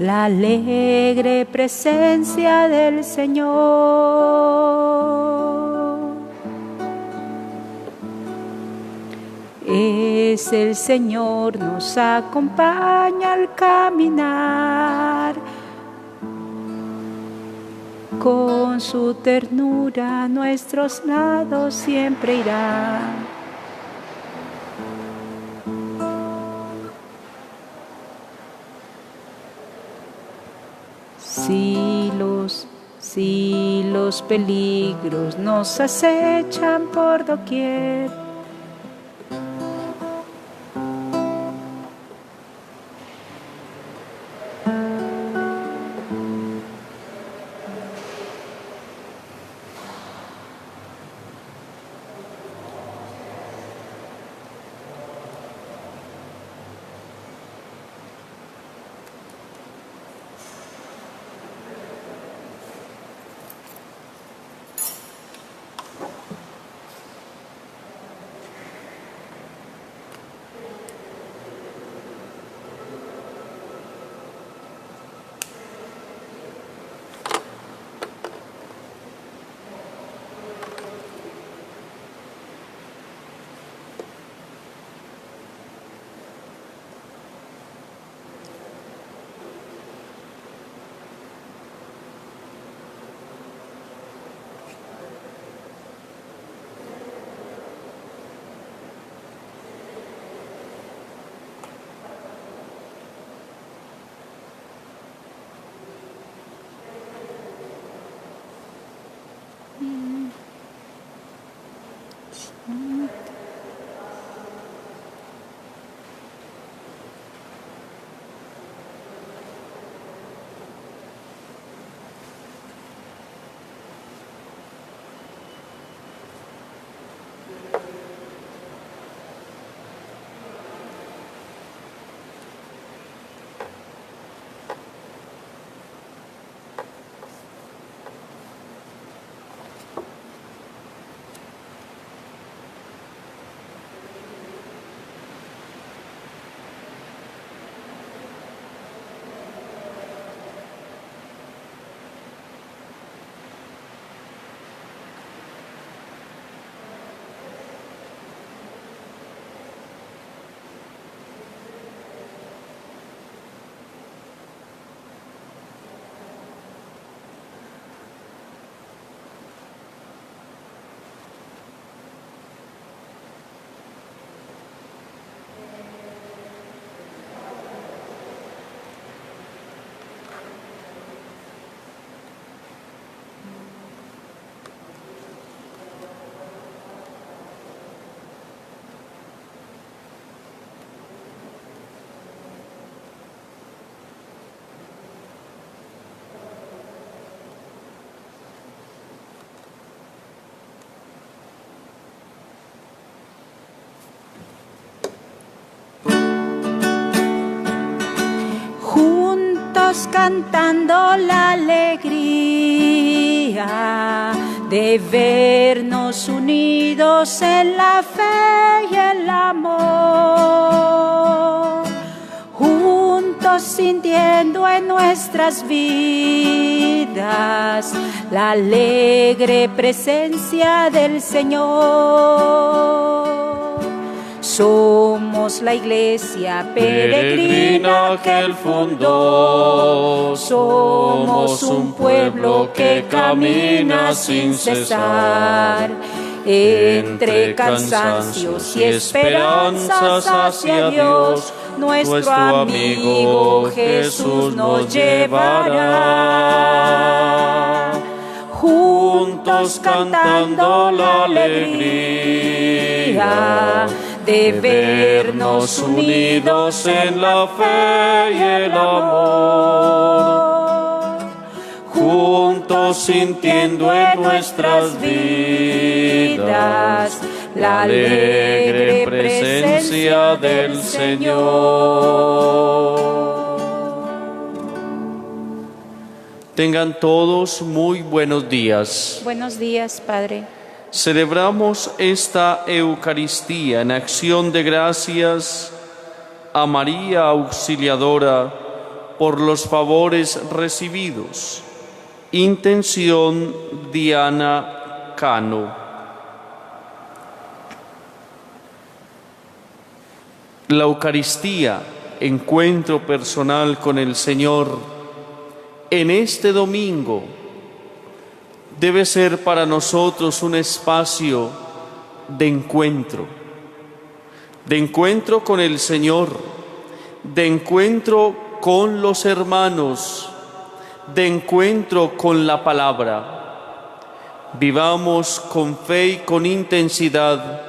la alegre presencia del Señor. Es el Señor, nos acompaña al caminar. Con su ternura a nuestros lados siempre irá. Si los peligros nos acechan por doquier, cantando la alegría de vernos unidos en la fe y el amor, juntos sintiendo en nuestras vidas la alegre presencia del Señor. Somos la iglesia peregrina que Él fundó. Somos un pueblo que camina sin cesar, entre cansancios y esperanzas hacia Dios. Nuestro amigo Jesús nos llevará, juntos cantando la alegría de vernos unidos en la fe y el amor, juntos sintiendo en nuestras vidas la alegre presencia del Señor. Tengan todos muy buenos días. Buenos días, Padre. Celebramos esta Eucaristía en acción de gracias a María Auxiliadora por los favores recibidos. Intención Diana Cano. La Eucaristía, encuentro personal con el Señor, en este domingo debe ser para nosotros un espacio de encuentro con el Señor, de encuentro con los hermanos, de encuentro con la palabra. Vivamos con fe y con intensidad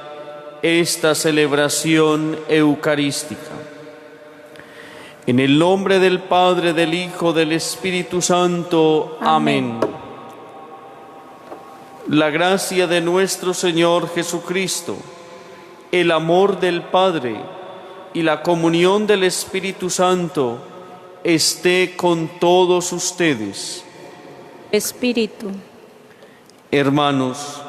esta celebración eucarística. En el nombre del Padre, del Hijo, del Espíritu Santo. Amén. La gracia de nuestro Señor Jesucristo, el amor del Padre y la comunión del Espíritu Santo esté con todos ustedes. Espíritu. Hermanos,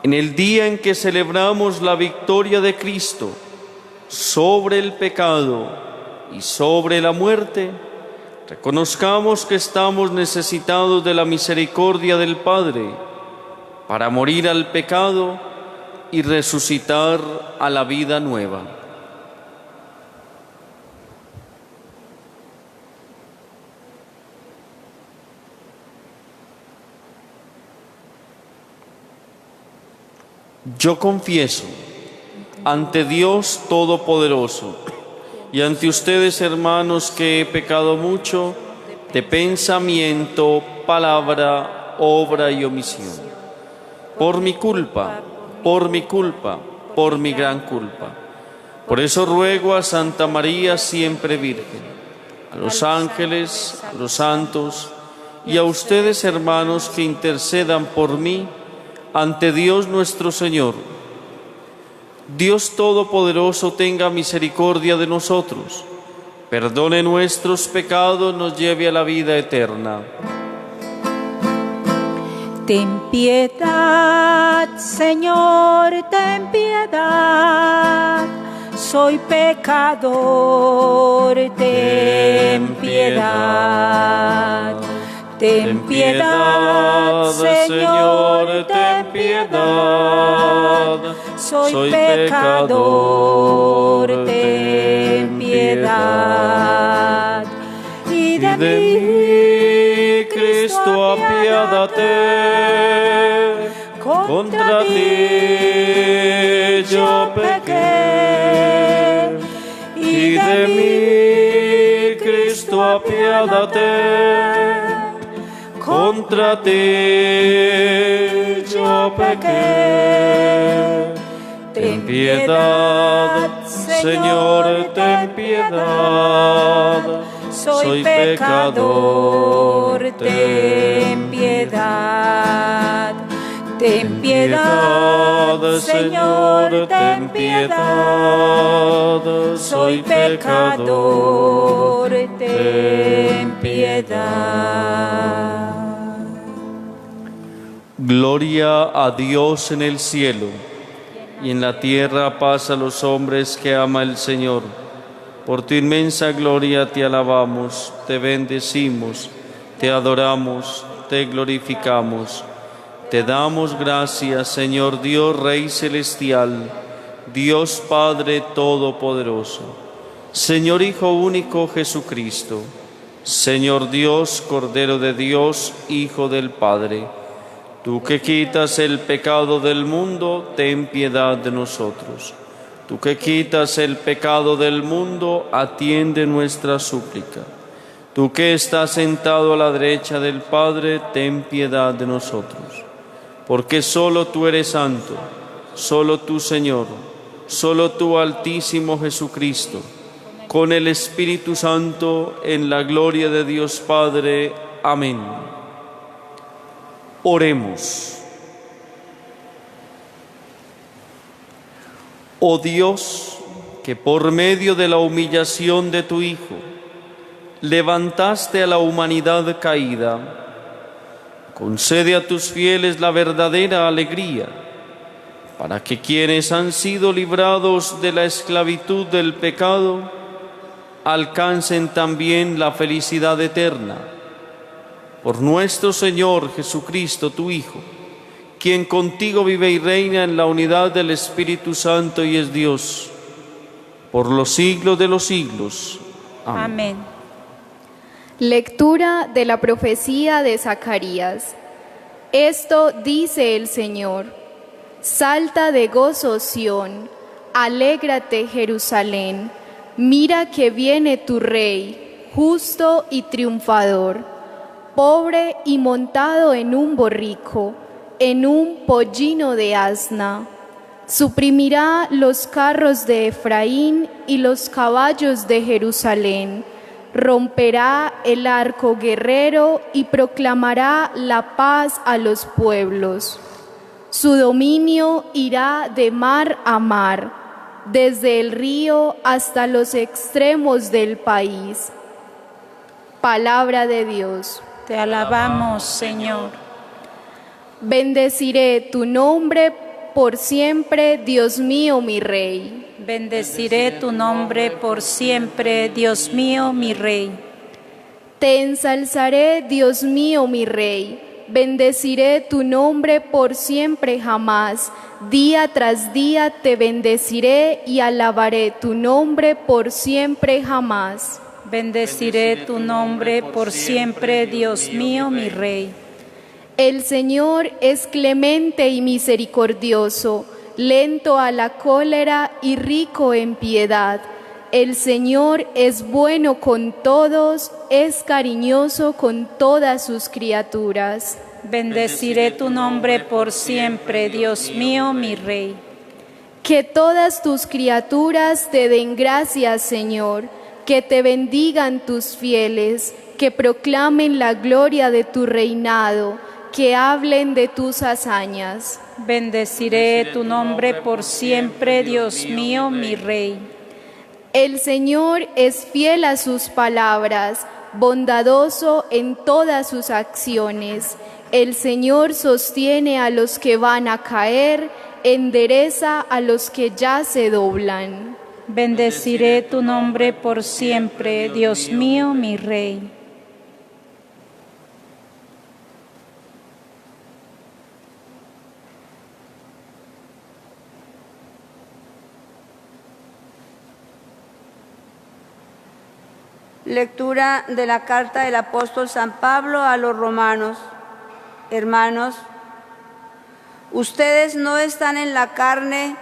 en el día en que celebramos la victoria de Cristo sobre el pecado y sobre la muerte, reconozcamos que estamos necesitados de la misericordia del Padre para morir al pecado y resucitar a la vida nueva. Yo confieso ante Dios Todopoderoso y ante ustedes, hermanos, que he pecado mucho de pensamiento, palabra, obra y omisión. Por mi culpa, por mi gran culpa. Por eso ruego a Santa María, siempre Virgen, a los ángeles, a los santos y a ustedes, hermanos, que intercedan por mí ante Dios nuestro Señor. Dios Todopoderoso tenga misericordia de nosotros, perdone nuestros pecados, nos lleve a la vida eterna. Ten piedad, Señor, ten piedad. Soy pecador, ten piedad. Ten piedad, Señor, ten piedad. Soy pecador, ten piedad. Y de mí, Cristo, apiádate. Contra ti yo pequé. Y de mí, Cristo, apiádate. Contra ti yo pequé. Ten piedad, Señor, ten piedad. Soy pecador, ten piedad. Ten piedad, Señor, ten piedad. Soy pecador, ten piedad. Gloria a Dios en el cielo, y en la tierra paz a los hombres que ama el Señor. Por tu inmensa gloria te alabamos, te bendecimos, te adoramos, te glorificamos. Te damos gracias, Señor Dios, Rey celestial, Dios Padre todopoderoso, Señor Hijo único Jesucristo, Señor Dios, Cordero de Dios, Hijo del Padre. Tú que quitas el pecado del mundo, ten piedad de nosotros. Tú que quitas el pecado del mundo, atiende nuestra súplica. Tú que estás sentado a la derecha del Padre, ten piedad de nosotros. Porque solo tú eres santo, solo tú, Señor, solo tú, Altísimo Jesucristo, con el Espíritu Santo, en la gloria de Dios Padre. Amén. Oremos. Oh Dios, que por medio de la humillación de tu Hijo levantaste a la humanidad caída, concede a tus fieles la verdadera alegría, para que quienes han sido librados de la esclavitud del pecado alcancen también la felicidad eterna. Por nuestro Señor Jesucristo, tu Hijo, quien contigo vive y reina en la unidad del Espíritu Santo y es Dios, por los siglos de los siglos. Amén. Amén. Lectura de la profecía de Zacarías. Esto dice el Señor: Salta de gozo, Sión, alégrate, Jerusalén. Mira que viene tu rey, justo y triunfador, pobre y montado en un borrico, en un pollino de asna. Suprimirá los carros de Efraín y los caballos de Jerusalén. Romperá el arco guerrero y proclamará la paz a los pueblos. Su dominio irá de mar a mar, desde el río hasta los extremos del país. Palabra de Dios. Te alabamos, Señor. Bendeciré tu nombre por siempre, Dios mío, mi Rey. Bendeciré tu nombre por siempre, Dios mío, mi Rey. Te ensalzaré, Dios mío, mi Rey. Bendeciré tu nombre por siempre jamás. Día tras día te bendeciré y alabaré tu nombre por siempre jamás. Bendeciré tu nombre por siempre, Dios mío, mi Rey. El Señor es clemente y misericordioso, lento a la cólera y rico en piedad. El Señor es bueno con todos, es cariñoso con todas sus criaturas. Bendeciré tu nombre por siempre, Dios mío, mi Rey. Que todas tus criaturas te den gracias, Señor, que te bendigan tus fieles, que proclamen la gloria de tu reinado, que hablen de tus hazañas. Bendeciré tu nombre por siempre, Dios mío, mi Rey. El Señor es fiel a sus palabras, bondadoso en todas sus acciones. El Señor sostiene a los que van a caer, endereza a los que ya se doblan. Bendeciré tu nombre por siempre, Dios mío, mi Rey. Lectura de la carta del apóstol San Pablo a los romanos. Hermanos, ustedes no están en la carne,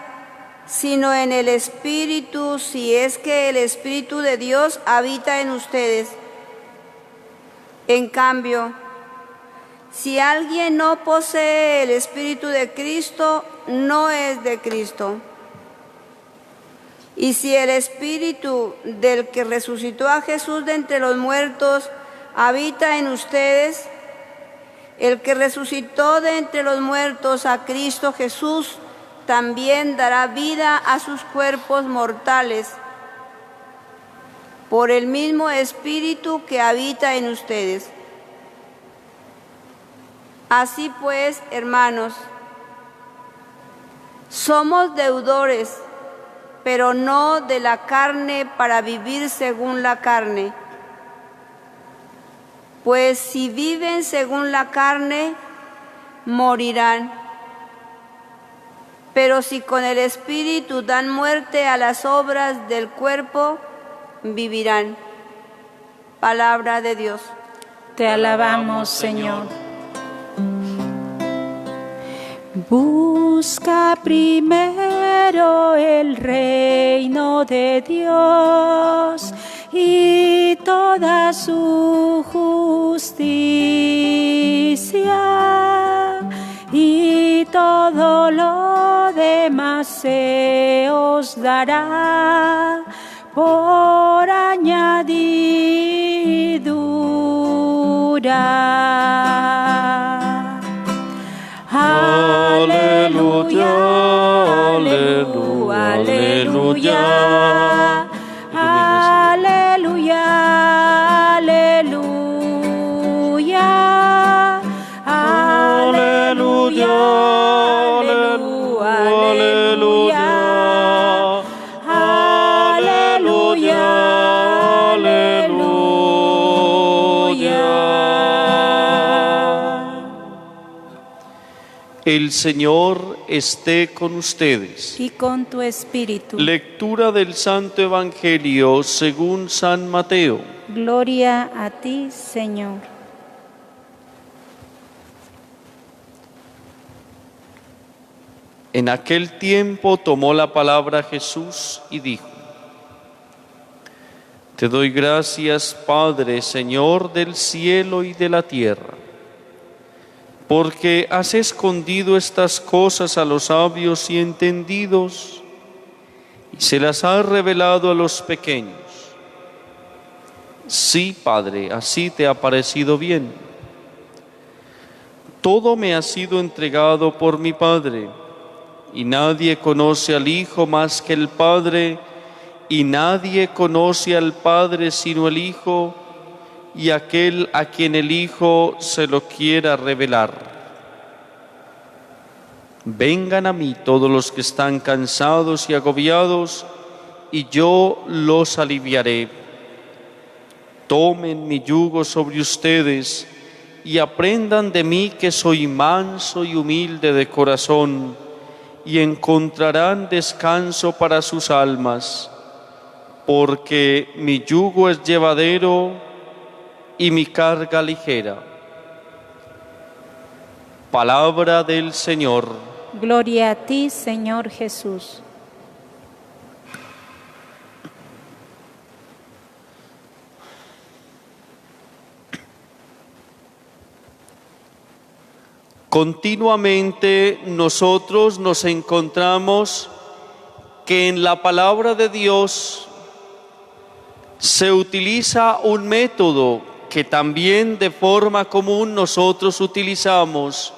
sino en el Espíritu, si es que el Espíritu de Dios habita en ustedes. En cambio, si alguien no posee el Espíritu de Cristo, no es de Cristo. Y si el Espíritu del que resucitó a Jesús de entre los muertos habita en ustedes, el que resucitó de entre los muertos a Cristo Jesús también dará vida a sus cuerpos mortales por el mismo Espíritu que habita en ustedes. Así pues, hermanos, somos deudores, pero no de la carne para vivir según la carne. Pues si viven según la carne, morirán. Pero si con el Espíritu dan muerte a las obras del cuerpo, vivirán. Palabra de Dios. Te alabamos, Señor. Busca primero el reino de Dios y toda su justicia, y todo lo demás se os dará por añadidura. Aleluya, aleluya, aleluya, aleluya, aleluya, aleluya, aleluya, aleluya, El Señor esté con ustedes. Y con tu espíritu. Lectura del Santo Evangelio según San Mateo. Gloria a ti, Señor. En aquel tiempo tomó la palabra Jesús y dijo: Te doy gracias, Padre, Señor del cielo y de la tierra, porque has escondido estas cosas a los sabios y entendidos y se las has revelado a los pequeños. Sí, Padre, así te ha parecido bien. Todo me ha sido entregado por mi Padre, y nadie conoce al Hijo más que el Padre, y nadie conoce al Padre sino el Hijo, y aquel a quien el Hijo se lo quiera revelar. Vengan a mí todos los que están cansados y agobiados, y yo los aliviaré. Tomen mi yugo sobre ustedes y aprendan de mí, que soy manso y humilde de corazón, y encontrarán descanso para sus almas, porque mi yugo es llevadero y mi carga ligera. Palabra del Señor. Gloria a ti, Señor Jesús. Continuamente nosotros nos encontramos que en la palabra de Dios se utiliza un método que también de forma común nosotros utilizamos,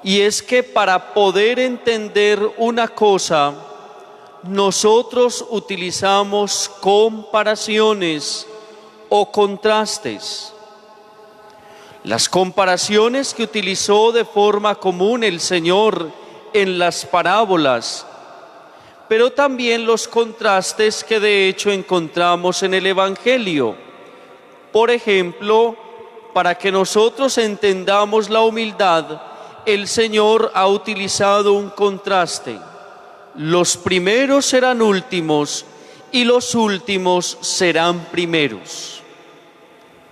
y es que para poder entender una cosa, nosotros utilizamos comparaciones o contrastes. Las comparaciones que utilizó de forma común el Señor en las parábolas, pero también los contrastes que de hecho encontramos en el Evangelio. Por ejemplo, para que nosotros entendamos la humildad, el Señor ha utilizado un contraste. Los primeros serán últimos y los últimos serán primeros.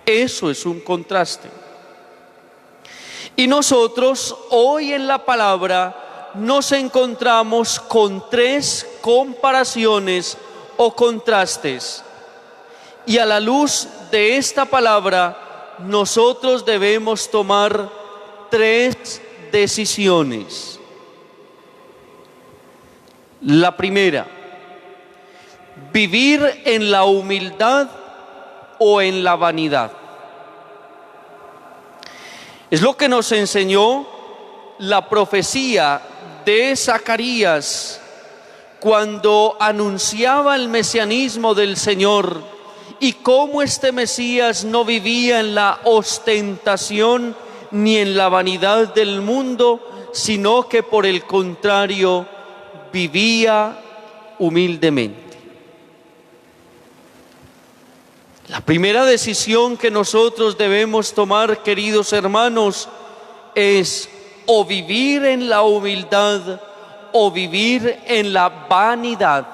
Eso es un contraste. Y nosotros hoy en la palabra nos encontramos con tres comparaciones o contrastes. Y a la luz de esta palabra, nosotros debemos tomar tres decisiones. La primera, vivir en la humildad o en la vanidad. Es lo que nos enseñó la profecía de Zacarías cuando anunciaba el mesianismo del Señor y cómo este Mesías no vivía en la ostentación ni en la vanidad del mundo, sino que por el contrario vivía humildemente. La primera decisión que nosotros debemos tomar, queridos hermanos, es o vivir en la humildad o vivir en la vanidad.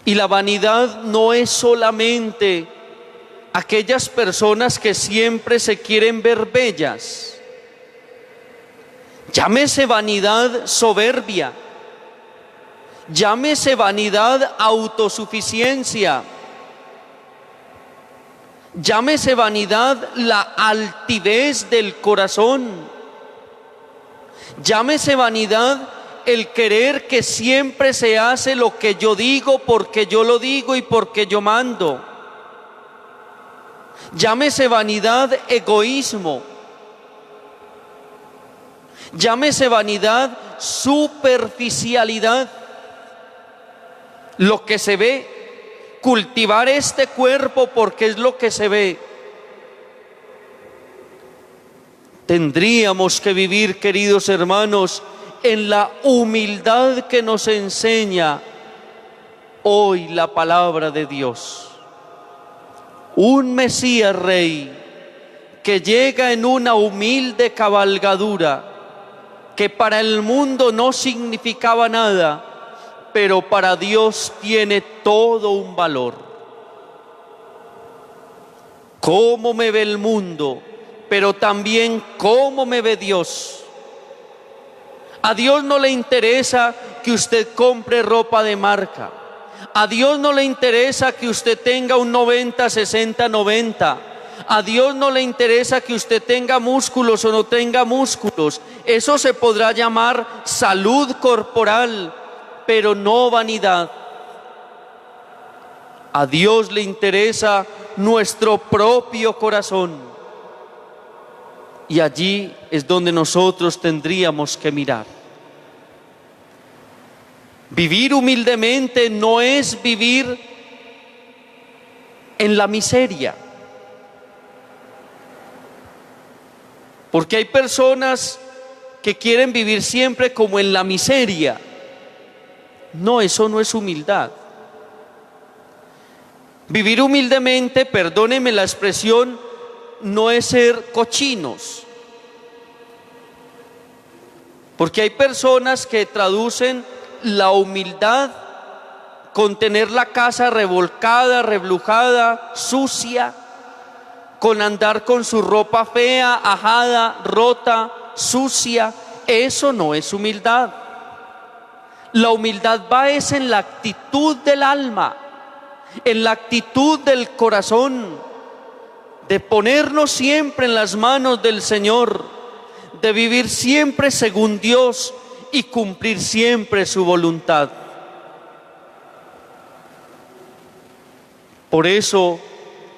Y la vanidad no es solamente aquellas personas que siempre se quieren ver bellas. Llámese vanidad soberbia, llámese vanidad autosuficiencia, llámese vanidad la altivez del corazón, llámese vanidad el querer que siempre se hace lo que yo digo porque yo lo digo y porque yo mando. Llámese vanidad egoísmo. Llámese vanidad superficialidad. Lo que se ve, cultivar este cuerpo porque es lo que se ve. Tendríamos que vivir, queridos hermanos, en la humildad que nos enseña hoy la palabra de Dios. Un Mesías Rey que llega en una humilde cabalgadura, que para el mundo no significaba nada, pero para Dios tiene todo un valor. Cómo me ve el mundo, pero también cómo me ve Dios. A Dios no le interesa que usted compre ropa de marca. A Dios no le interesa que usted tenga un 90, 60, 90. A Dios no le interesa que usted tenga músculos o no tenga músculos. Eso se podrá llamar salud corporal, pero no vanidad. A Dios le interesa nuestro propio corazón. Y allí es donde nosotros tendríamos que mirar. Vivir humildemente no es vivir en la miseria. Porque hay personas que quieren vivir siempre como en la miseria. No, eso no es humildad. Vivir humildemente, perdónenme la expresión, no es ser cochinos. Porque hay personas que traducen la humildad con tener la casa revolcada, reblujada, sucia, con andar con su ropa fea, ajada, rota, sucia. Eso no es humildad. La humildad va es en la actitud del alma, en la actitud del corazón, de ponernos siempre en las manos del Señor, de vivir siempre según Dios y cumplir siempre su voluntad. Por eso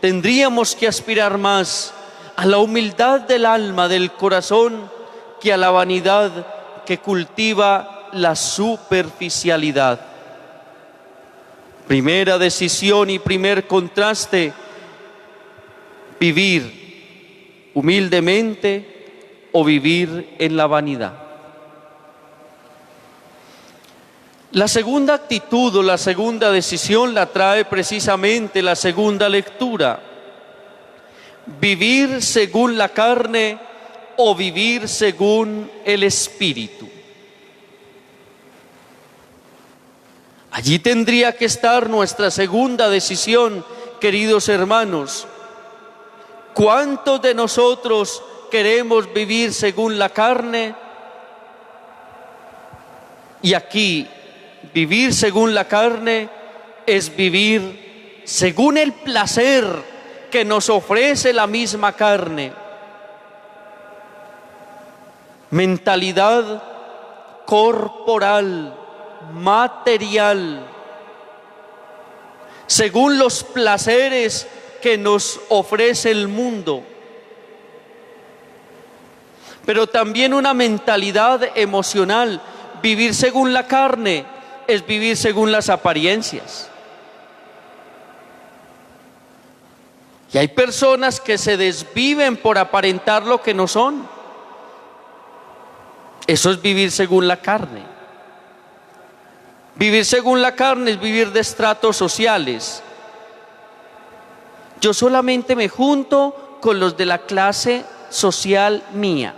tendríamos que aspirar más a la humildad del alma, del corazón, que a la vanidad que cultiva la superficialidad. Primera decisión y primer contraste: vivir humildemente o vivir en la vanidad. La segunda actitud o la segunda decisión la trae precisamente la segunda lectura: vivir según la carne o vivir según el Espíritu. Allí tendría que estar nuestra segunda decisión, queridos hermanos. ¿Cuántos de nosotros queremos vivir según la carne? Y aquí, vivir según la carne es vivir según el placer que nos ofrece la misma carne. Mentalidad corporal, material, según los placeres que nos ofrece el mundo. Pero también una mentalidad emocional. Vivir según la carne es vivir según las apariencias. Y hay personas que se desviven por aparentar lo que no son. Eso es vivir según la carne. Vivir según la carne es vivir de estratos sociales. Yo solamente me junto con los de la clase social mía.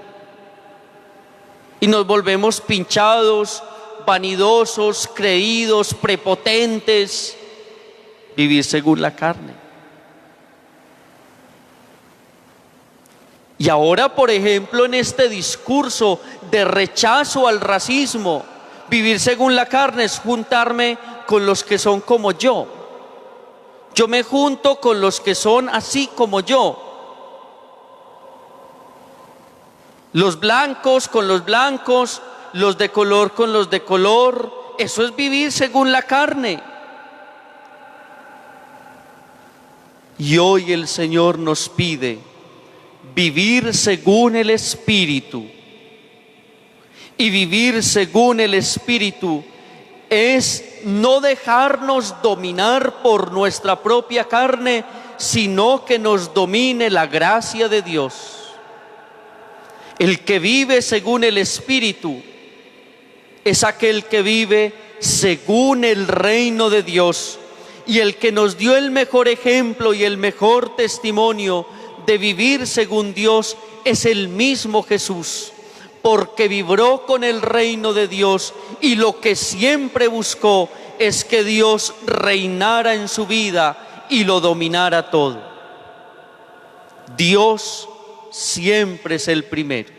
Y nos volvemos pinchados, vanidosos, creídos, prepotentes. Vivir según la carne. Y ahora, por ejemplo, en este discurso de rechazo al racismo, vivir según la carne es juntarme con los que son como yo. Yo me junto con los que son así como yo. Los blancos con los blancos, los de color con los de color. Eso es vivir según la carne. Y hoy el Señor nos pide vivir según el Espíritu. Y vivir según el Espíritu es no dejarnos dominar por nuestra propia carne, sino que nos domine la gracia de Dios. El que vive según el Espíritu es aquel que vive según el reino de Dios. Y el que nos dio el mejor ejemplo y el mejor testimonio de vivir según Dios es el mismo Jesús, porque vibró con el reino de Dios y lo que siempre buscó es que Dios reinara en su vida y lo dominara todo. Dios siempre es el primero.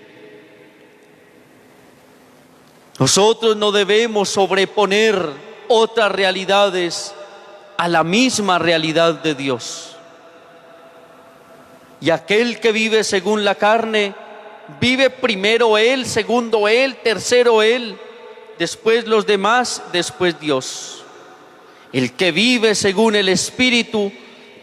Nosotros no debemos sobreponer otras realidades a la misma realidad de Dios. Y aquel que vive según la carne, vive primero él, segundo él, tercero él, después los demás, después Dios. El que vive según el Espíritu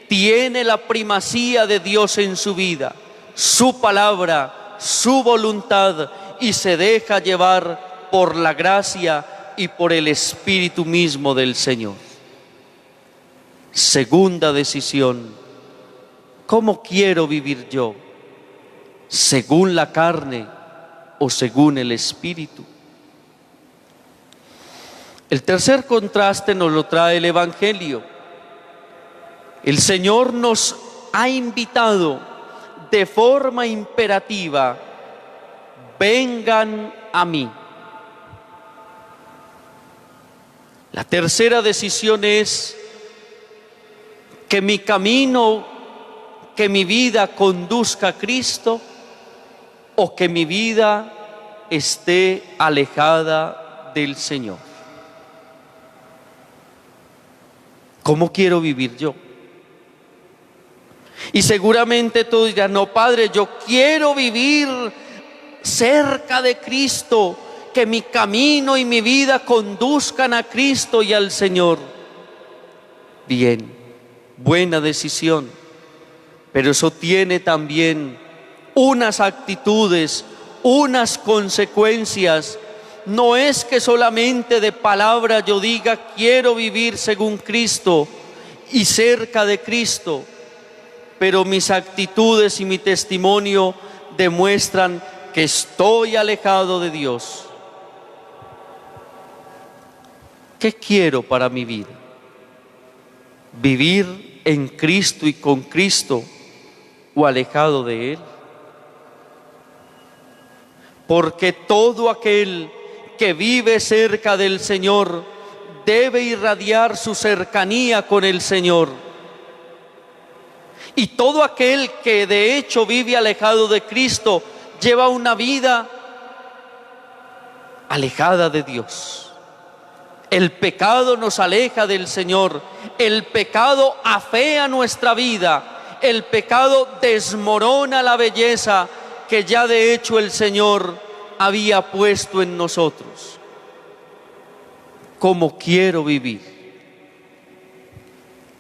tiene la primacía de Dios en su vida, su palabra, su voluntad, y se deja llevar por la gracia y por el Espíritu mismo del Señor. Segunda decisión: ¿cómo quiero vivir yo? ¿Según la carne o según el Espíritu? El tercer contraste nos lo trae el Evangelio. El Señor nos ha invitado de forma imperativa: vengan a mí. La tercera decisión es que mi camino, que mi vida conduzca a Cristo, o que mi vida esté alejada del Señor. ¿Cómo quiero vivir yo? Y seguramente todos dirán: no, Padre, yo quiero vivir cerca de Cristo, que mi camino y mi vida conduzcan a Cristo y al Señor. Bien, buena decisión, pero eso tiene también unas actitudes, unas consecuencias. No es que solamente de palabra yo diga quiero vivir según Cristo y cerca de Cristo, pero mis actitudes y mi testimonio demuestran que estoy alejado de Dios. ¿Qué quiero para mi vida? ¿Vivir en Cristo y con Cristo o alejado de Él? Porque todo aquel que vive cerca del Señor debe irradiar su cercanía con el Señor. Y todo aquel que de hecho vive alejado de Cristo lleva una vida alejada de Dios. El pecado nos aleja del Señor, el pecado afea nuestra vida, el pecado desmorona la belleza que ya de hecho el Señor había puesto en nosotros. ¿Cómo quiero vivir?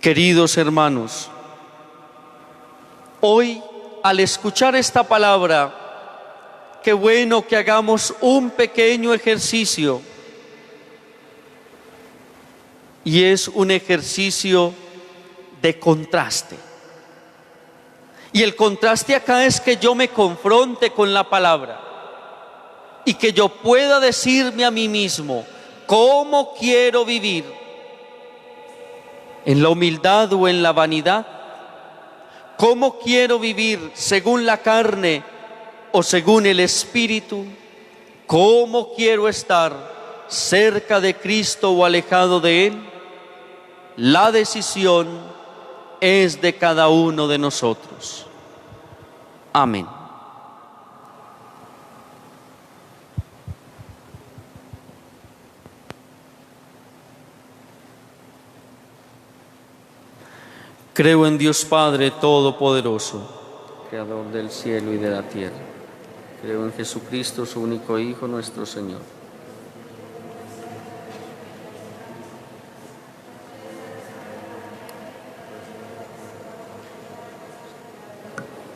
Queridos hermanos, hoy al escuchar esta palabra, qué bueno que hagamos un pequeño ejercicio. Y es un ejercicio de contraste. Y el contraste acá es que yo me confronte con la palabra y que yo pueda decirme a mí mismo: ¿cómo quiero vivir? ¿En la humildad o en la vanidad? ¿Cómo quiero vivir? ¿Según la carne o según el Espíritu? ¿Cómo quiero estar? ¿Cerca de Cristo o alejado de Él? La decisión es de cada uno de nosotros. Amén. Creo en Dios Padre Todopoderoso, Creador del cielo y de la tierra. Creo en Jesucristo, su único Hijo, nuestro Señor.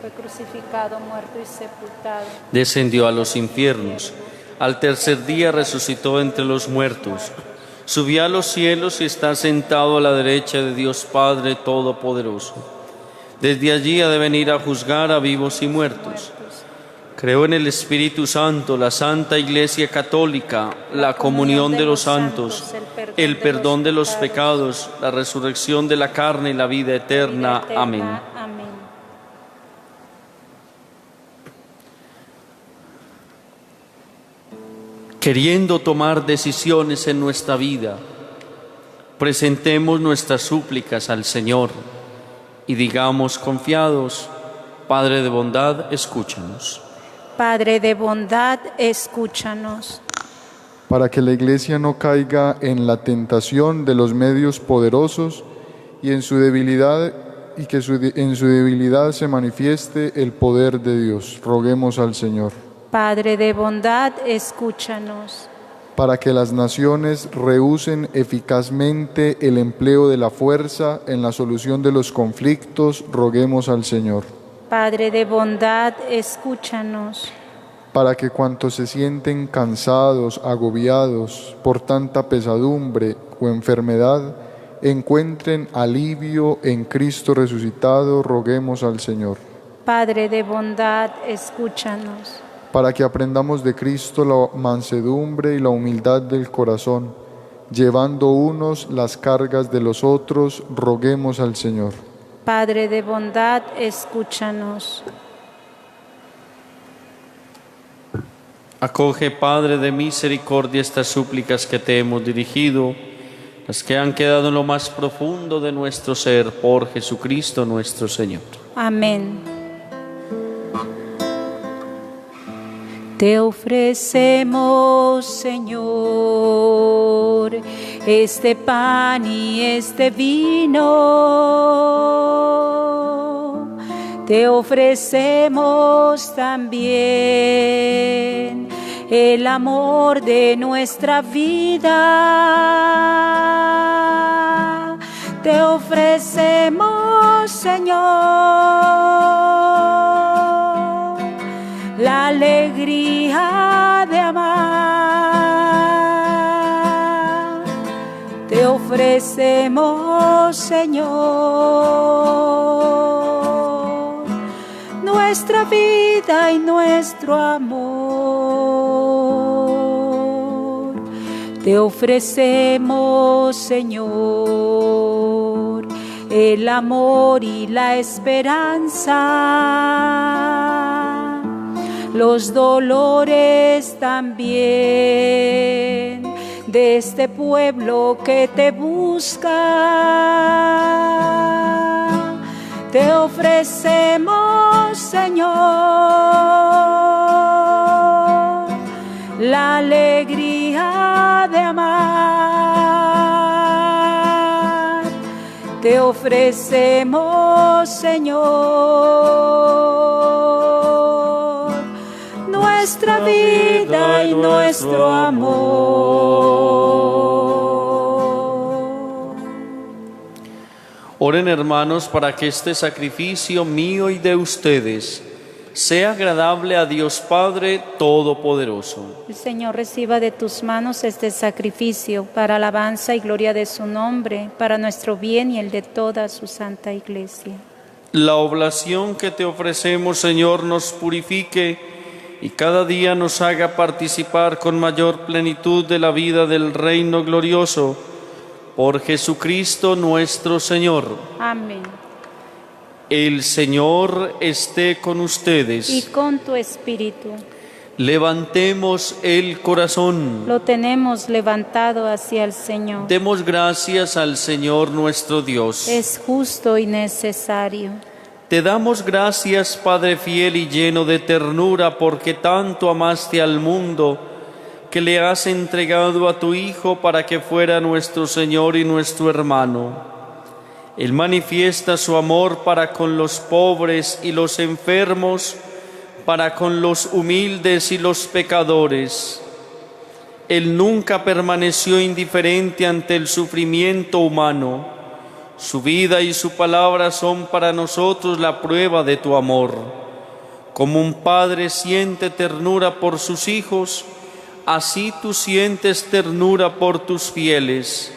Fue crucificado, muerto y sepultado. Descendió a los infiernos. Al tercer día resucitó entre los muertos. Subió a los cielos y está sentado a la derecha de Dios Padre Todopoderoso. Desde allí ha de venir a juzgar a vivos y muertos. Creo en el Espíritu Santo, la Santa Iglesia Católica, la comunión de los santos, el perdón de los pecados, la resurrección de la carne y la vida eterna. Amén. queriendo tomar decisiones en nuestra vida, presentemos nuestras súplicas al Señor y digamos confiados: Padre de bondad, escúchanos. Padre de bondad, escúchanos. Para que la Iglesia no caiga en la tentación de los medios poderosos y en su debilidad en su debilidad se manifieste el poder de Dios, roguemos al Señor. Padre de bondad, escúchanos. Para que las naciones rehúsen eficazmente el empleo de la fuerza en la solución de los conflictos, roguemos al Señor. Padre de bondad, escúchanos. Para que cuantos se sienten cansados, agobiados por tanta pesadumbre o enfermedad, encuentren alivio en Cristo resucitado, roguemos al Señor. Padre de bondad, escúchanos. Para que aprendamos de Cristo la mansedumbre y la humildad del corazón, llevando unos las cargas de los otros, roguemos al Señor. Padre de bondad, escúchanos. Acoge, Padre de misericordia, estas súplicas que te hemos dirigido, las que han quedado en lo más profundo de nuestro ser, por Jesucristo nuestro Señor. Amén. Te ofrecemos, Señor, este pan y este vino. Te ofrecemos también el amor de nuestra vida. Te ofrecemos, Señor, la alegría de amar. Te ofrecemos, Señor, nuestra vida y nuestro amor. Te ofrecemos, Señor, el amor y la esperanza, los dolores también de este pueblo que te busca. Te ofrecemos, Señor, la alegría de amar. Te ofrecemos, Señor, nuestra vida y nuestro amor. Oren, hermanos, para que este sacrificio mío y de ustedes sea agradable a Dios Padre Todopoderoso. El Señor reciba de tus manos este sacrificio para alabanza y gloria de su nombre, para nuestro bien y el de toda su santa Iglesia. La oblación que te ofrecemos, Señor, nos purifique y cada día nos haga participar con mayor plenitud de la vida del reino glorioso. Por Jesucristo nuestro Señor. Amén. El Señor esté con ustedes. Y con tu espíritu. Levantemos el corazón. Lo tenemos levantado hacia el Señor. Demos gracias al Señor nuestro Dios. Es justo y necesario. Te damos gracias, Padre fiel y lleno de ternura, porque tanto amaste al mundo, que le has entregado a tu Hijo para que fuera nuestro Señor y nuestro hermano. Él manifiesta su amor para con los pobres y los enfermos, para con los humildes y los pecadores. Él nunca permaneció indiferente ante el sufrimiento humano. Su vida y su palabra son para nosotros la prueba de tu amor. Como un padre siente ternura por sus hijos, así tú sientes ternura por tus fieles.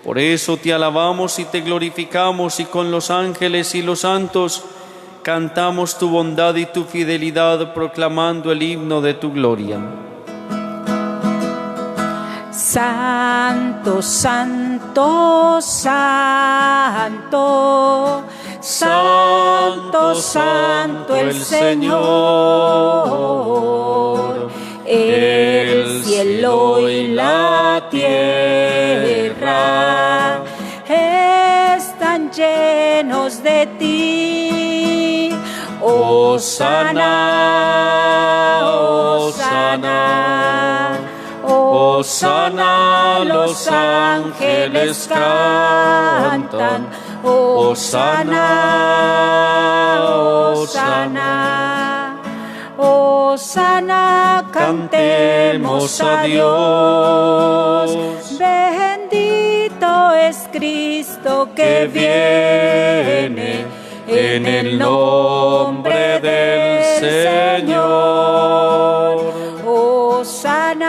Por eso te alabamos y te glorificamos, y con los ángeles y los santos cantamos tu bondad y tu fidelidad, proclamando el himno de tu gloria. Santo, santo, santo, santo, santo el Señor. El cielo y la tierra están llenos de ti. Hosana, Hosana, Hosana, los ángeles cantan. Hosana, Hosana, Hosana, cantemos a Dios. Bendito es Cristo que viene en el nombre del Señor. Hosana,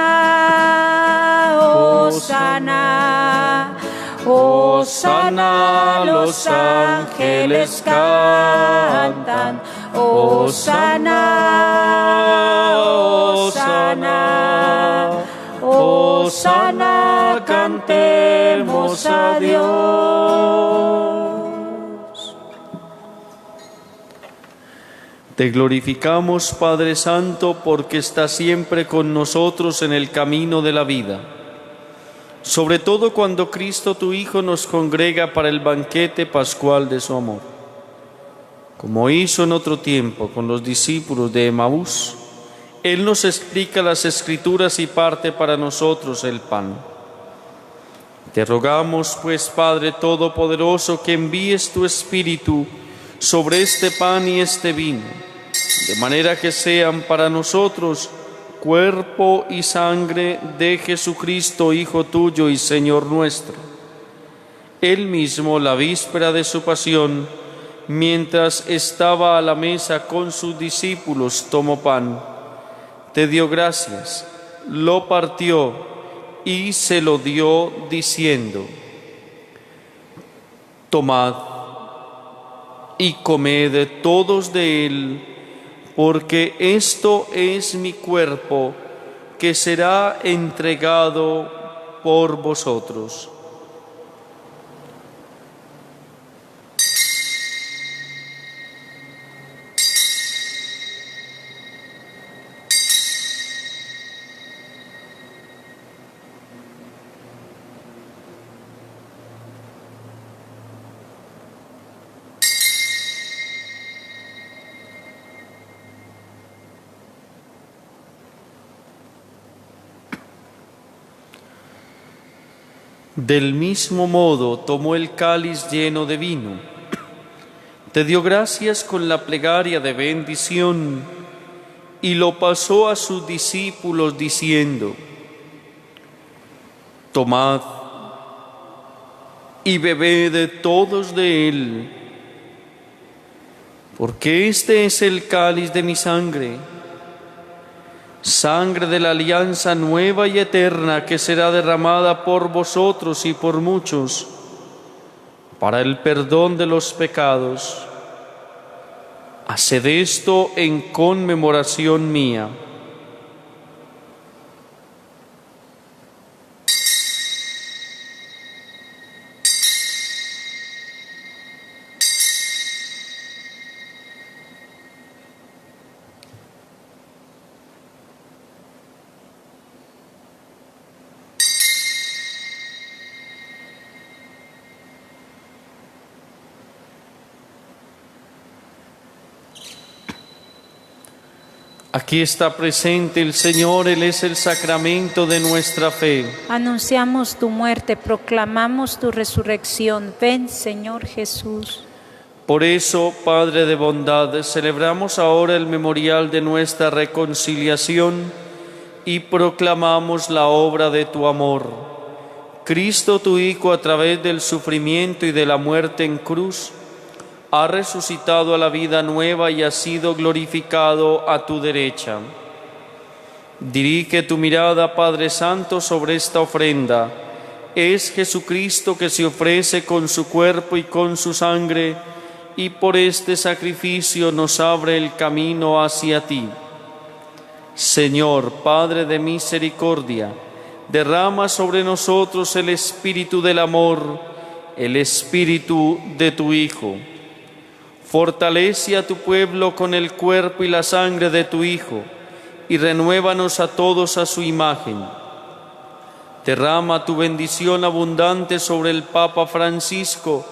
Hosana, Hosana, los ángeles cantan. Hosana, Hosana, Hosana, cantemos a Dios. Te glorificamos, Padre Santo, porque estás siempre con nosotros en el camino de la vida. Sobre todo cuando Cristo tu Hijo nos congrega para el banquete pascual de su amor. Como hizo en otro tiempo con los discípulos de Emaús, Él nos explica las Escrituras y parte para nosotros el pan. Te rogamos, pues, Padre Todopoderoso, que envíes tu Espíritu sobre este pan y este vino, de manera que sean para nosotros cuerpo y sangre de Jesucristo, Hijo tuyo y Señor nuestro. Él mismo, la víspera de su pasión, mientras estaba a la mesa con sus discípulos, tomó pan, te dio gracias, lo partió y se lo dio diciendo: tomad y comed todos de él, porque esto es mi cuerpo que será entregado por vosotros. Del mismo modo tomó el cáliz lleno de vino, te dio gracias con la plegaria de bendición y lo pasó a sus discípulos diciendo: tomad y bebed todos de él, porque este es el cáliz de mi sangre, sangre de la alianza nueva y eterna que será derramada por vosotros y por muchos para el perdón de los pecados. Haced esto en conmemoración mía. Aquí está presente el Señor, Él es el sacramento de nuestra fe. Anunciamos tu muerte, proclamamos tu resurrección. Ven, Señor Jesús. Por eso, Padre de bondad, celebramos ahora el memorial de nuestra reconciliación y proclamamos la obra de tu amor. Cristo, tu Hijo, a través del sufrimiento y de la muerte en cruz, ha resucitado a la vida nueva y ha sido glorificado a tu derecha. Dirige tu mirada, Padre Santo, sobre esta ofrenda. Es Jesucristo que se ofrece con su cuerpo y con su sangre, y por este sacrificio nos abre el camino hacia ti. Señor, Padre de misericordia, derrama sobre nosotros el espíritu del amor, el espíritu de tu Hijo. Fortalece a tu pueblo con el cuerpo y la sangre de tu Hijo, y renuévanos a todos a su imagen. Derrama tu bendición abundante sobre el Papa Francisco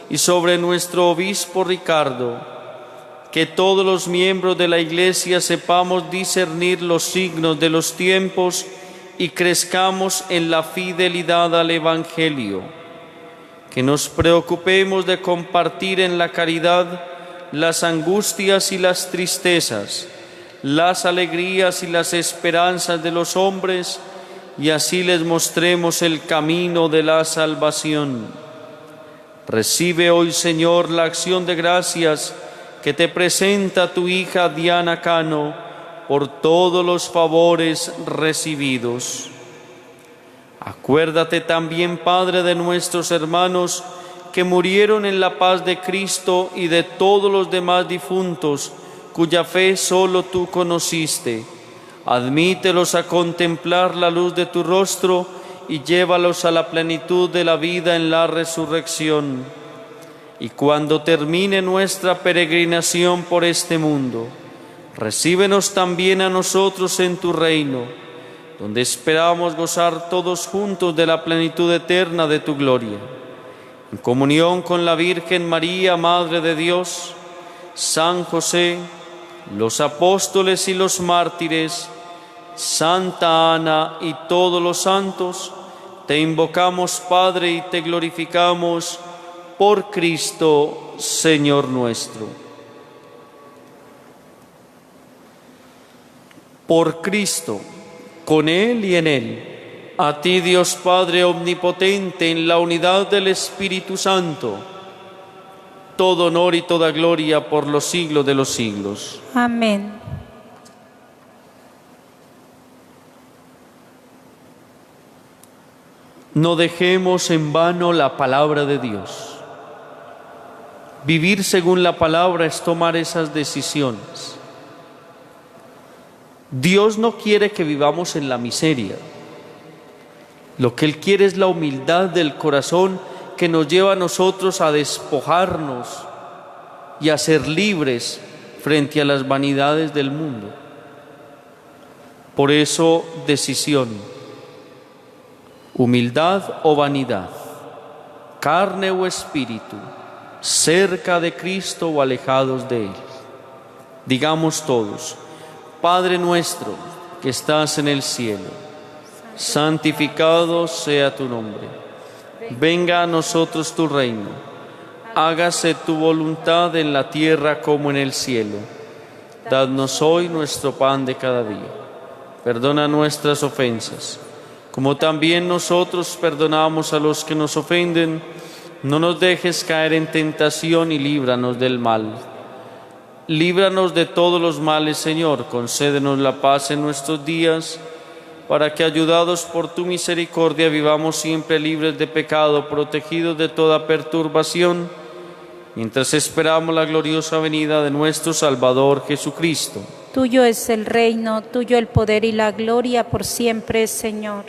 y sobre nuestro obispo Ricardo, que todos los miembros de la Iglesia sepamos discernir los signos de los tiempos y crezcamos en la fidelidad al Evangelio. Que nos preocupemos de compartir en la caridad las angustias y las tristezas, las alegrías y las esperanzas de los hombres, y así les mostremos el camino de la salvación. Recibe hoy, Señor, la acción de gracias que te presenta tu hija Diana Cano por todos los favores recibidos. Acuérdate también, Padre, de nuestros hermanos que murieron en la paz de Cristo y de todos los demás difuntos, cuya fe solo tú conociste. Admítelos a contemplar la luz de tu rostro y llévalos a la plenitud de la vida en la resurrección. Y cuando termine nuestra peregrinación por este mundo, recíbenos también a nosotros en tu reino, donde esperamos gozar todos juntos de la plenitud eterna de tu gloria. En comunión con la Virgen María, Madre de Dios, San José, los apóstoles y los mártires, Santa Ana y todos los santos, te invocamos, Padre, y te glorificamos por Cristo, Señor nuestro. Por Cristo, con Él y en Él, a ti, Dios Padre omnipotente, en la unidad del Espíritu Santo, todo honor y toda gloria por los siglos de los siglos. Amén. No dejemos en vano la palabra de Dios. Vivir según la palabra es tomar esas decisiones. Dios no quiere que vivamos en la miseria. Lo que Él quiere es la humildad del corazón que nos lleva a nosotros a despojarnos y a ser libres frente a las vanidades del mundo. Por eso, decisión: humildad o vanidad, carne o espíritu, cerca de Cristo o alejados de Él. Digamos todos: Padre nuestro que estás en el cielo, santificado sea tu nombre. Venga a nosotros tu reino. Hágase tu voluntad en la tierra como en el cielo. Dadnos hoy nuestro pan de cada día. Perdona nuestras ofensas, como también nosotros perdonamos a los que nos ofenden. No nos dejes caer en tentación y líbranos del mal. Líbranos de todos los males, Señor. Concédenos la paz en nuestros días, para que, ayudados por tu misericordia, vivamos siempre libres de pecado, protegidos de toda perturbación, mientras esperamos la gloriosa venida de nuestro Salvador Jesucristo. Tuyo es el reino, tuyo el poder y la gloria por siempre, Señor.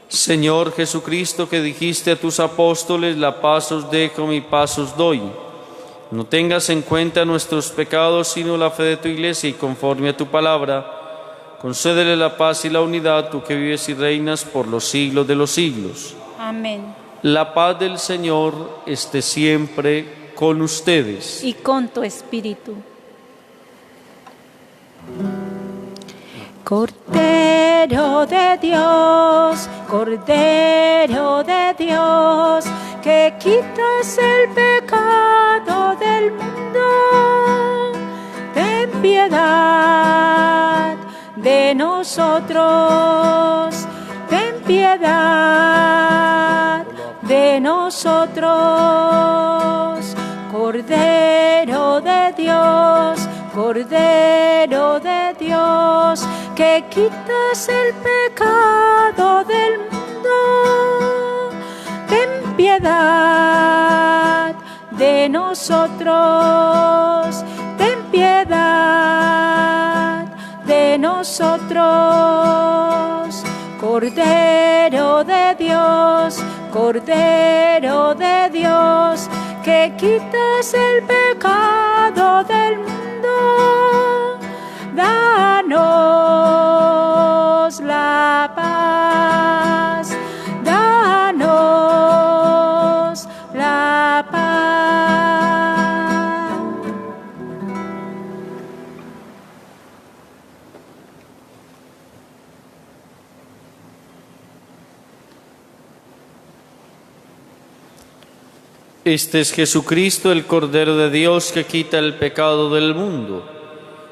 Señor Jesucristo, que dijiste a tus apóstoles: la paz os dejo, mi paz os doy. No tengas en cuenta nuestros pecados, sino la fe de tu Iglesia, y conforme a tu palabra, concédele la paz y la unidad, tú que vives y reinas por los siglos de los siglos. Amén. La paz del Señor esté siempre con ustedes. Y con tu espíritu. Cordero de Dios, Cordero de Dios, que quitas el pecado del mundo, ten piedad de nosotros, ten piedad de nosotros. Cordero de Dios, Cordero de Dios, que quitas el pecado del mundo, ten piedad de nosotros, ten piedad de nosotros. Cordero de Dios, Cordero de Dios, que quitas el pecado del mundo, danos Este es Jesucristo, el Cordero de Dios, que quita el pecado del mundo.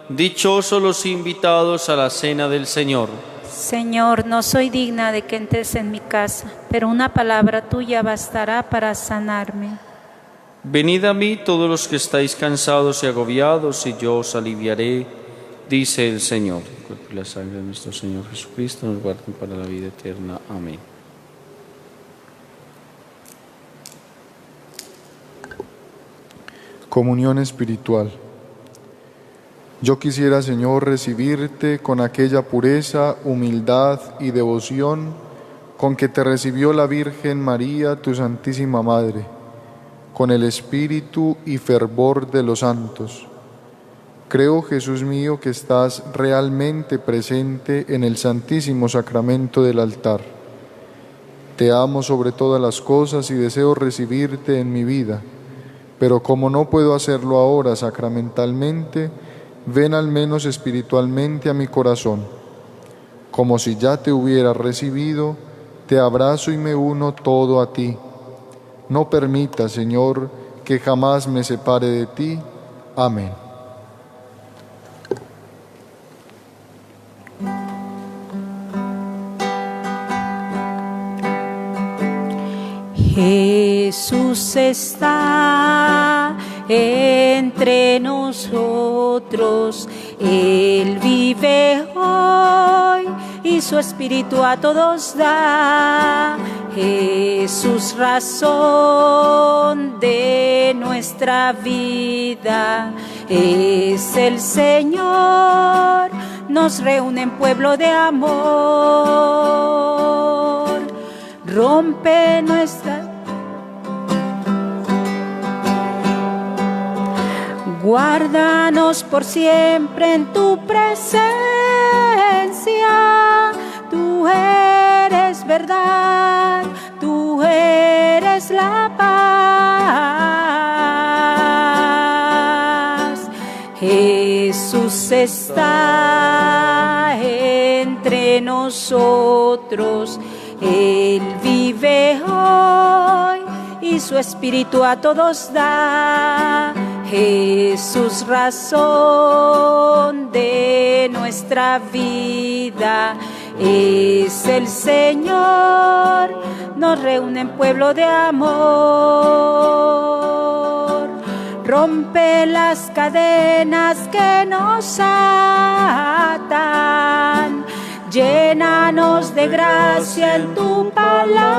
Dichosos los invitados a la cena del Señor. Señor, no soy digna de que entres en mi casa, pero una palabra tuya bastará para sanarme. Venid a mí todos los que estáis cansados y agobiados, y yo os aliviaré, dice el Señor. El cuerpo y la sangre de nuestro Señor Jesucristo nos guarden para la vida eterna. Amén. Comunión espiritual. Yo quisiera, Señor, recibirte con aquella pureza, humildad y devoción con que te recibió la Virgen María, tu Santísima Madre, con el espíritu y fervor de los santos. Creo, Jesús mío, que estás realmente presente en el Santísimo Sacramento del altar. Te amo sobre todas las cosas y deseo recibirte en mi vida, pero como no puedo hacerlo ahora sacramentalmente, ven al menos espiritualmente a mi corazón. Como si ya te hubiera recibido, te abrazo y me uno todo a ti. No permita, Señor, que jamás me separe de ti. Amén. Jesús está entre nosotros, Él vive hoy y su espíritu a todos da. Jesús, razón de nuestra vida, es el Señor, nos reúne en pueblo de amor. Rompe nuestra... Guárdanos por siempre en tu presencia. Tú eres verdad, tú eres la paz. Jesús está entre nosotros, Él vive hoy y su espíritu a todos da. Jesús, razón de nuestra vida, es el Señor, nos reúne en pueblo de amor. Rompe las cadenas que nos atan, llénanos de gracia en tu palabra.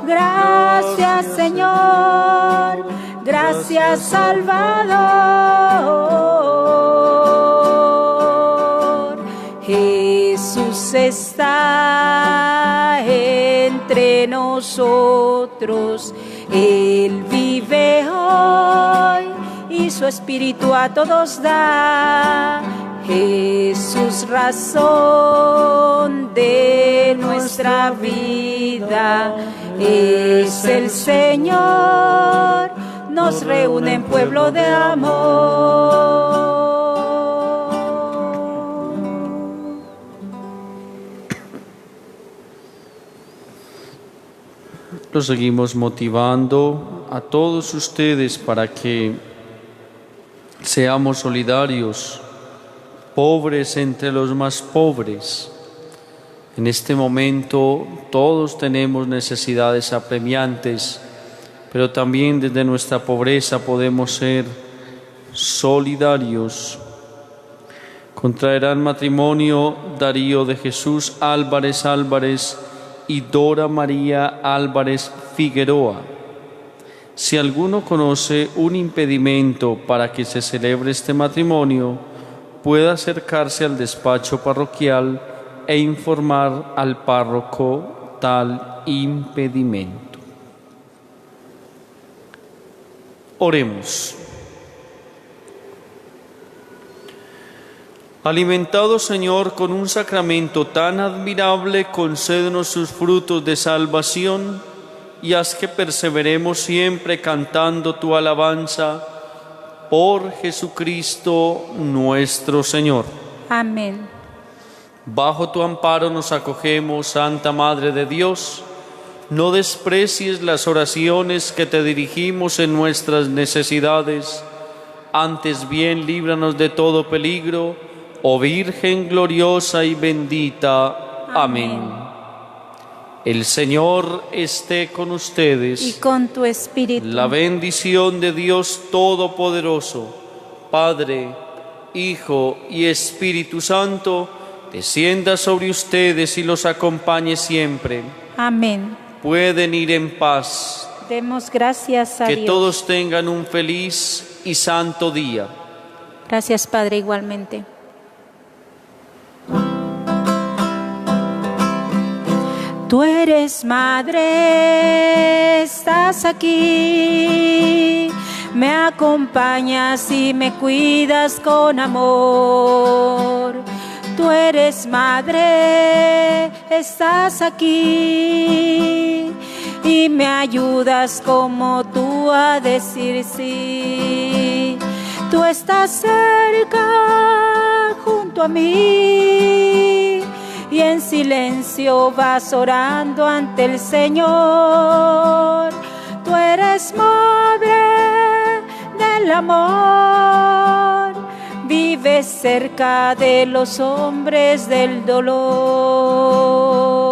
Gracias, Señor, gracias, Salvador. Jesús está entre nosotros, Él vive hoy y su espíritu a todos da. Jesús, razón de nuestra vida, es el Señor, nos reúne en pueblo de amor. Los seguimos motivando a todos ustedes para que seamos solidarios, pobres entre los más pobres. En este momento todos tenemos necesidades apremiantes, pero también desde nuestra pobreza podemos ser solidarios. Contraerán matrimonio Darío de Jesús Álvarez Álvarez y Dora María Álvarez Figueroa. Si alguno conoce un impedimento para que se celebre este matrimonio, puede acercarse al despacho parroquial e informar al párroco tal impedimento. Oremos. Alimentado, Señor, con un sacramento tan admirable, concédenos sus frutos de salvación y haz que perseveremos siempre cantando tu alabanza por Jesucristo nuestro Señor. Amén. Bajo tu amparo nos acogemos, Santa Madre de Dios. no desprecies las oraciones que te dirigimos en nuestras necesidades. Antes bien, líbranos de todo peligro, oh Virgen gloriosa y bendita. Amén. El Señor esté con ustedes. Y con tu espíritu. La bendición de Dios Todopoderoso, Padre, Hijo y Espíritu Santo, descienda sobre ustedes y los acompañe siempre. Amén. Pueden ir en paz. Demos gracias a Que Dios. todos tengan un feliz y santo día. Gracias, Padre, igualmente. Tú eres madre, estás aquí, me acompañas y me cuidas con amor. Tú eres madre, estás aquí y me ayudas como tú a decir sí. Tú estás cerca junto a mí y en silencio vas orando ante el Señor. Tú eres madre del amor, vives cerca de los hombres del dolor.